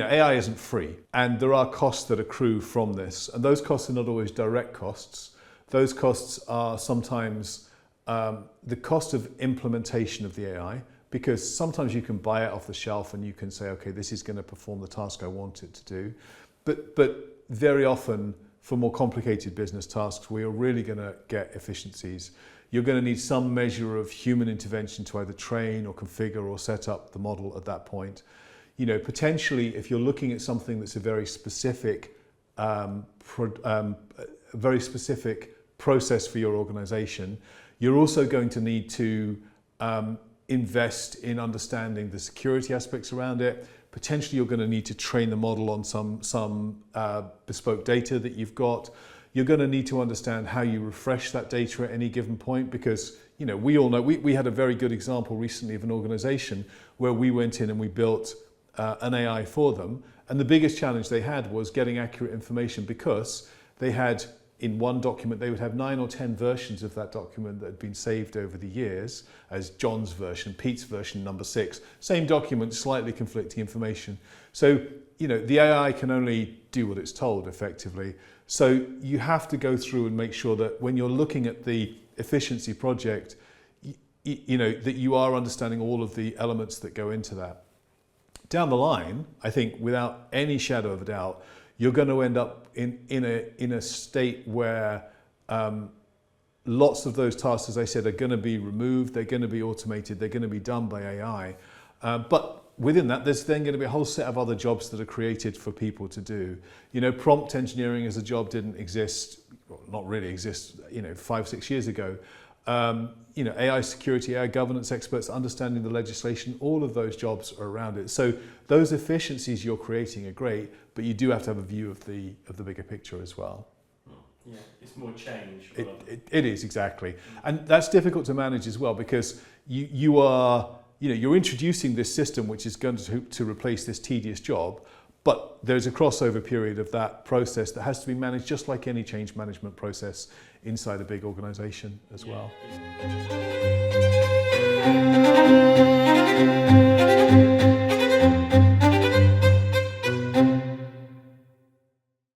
AI isn't free, and there are costs that accrue from this, and those costs are not always direct costs. Those costs are sometimes the cost of implementation of the AI, because sometimes you can buy it off the shelf and you can say, okay, this is going to perform the task I want it to do. But very often, for more complicated business tasks where you're really going to get efficiencies, you're going to need some measure of human intervention to either train or configure or set up the model at that point. Potentially, if you're looking at something that's a very specific process for your organization, you're also going to need to invest in understanding the security aspects around it. Potentially, you're going to need to train the model on some bespoke data that you've got. You're going to need to understand how you refresh that data at any given point, because we all know, we had a very good example recently of an organization where we went in and we built an AI for them, and the biggest challenge they had was getting accurate information, because they had, in one document, they would have 9 or 10 versions of that document that had been saved over the years as John's version, Pete's version number 6. Same document, slightly conflicting information. So, the AI can only do what it's told effectively. So you have to go through and make sure that when you're looking at the efficiency project, that you are understanding all of the elements that go into that. Down the line, I think without any shadow of a doubt, you're going to end up in a state where lots of those tasks, as I said, are going to be removed, they're going to be automated, they're going to be done by AI. But within that, there's then going to be a whole set of other jobs that are created for people to do. Prompt engineering as a job didn't exist, well, not really exist, 5-6 years ago. AI security, AI governance experts, understanding the legislation, all of those jobs are around it. So those efficiencies you're creating are great, but you do have to have a view of the bigger picture as well. Yeah, it's more change. It is, exactly. And that's difficult to manage as well, because you're introducing this system which is going to replace this tedious job, but there's a crossover period of that process that has to be managed just like any change management process inside a big organization as well.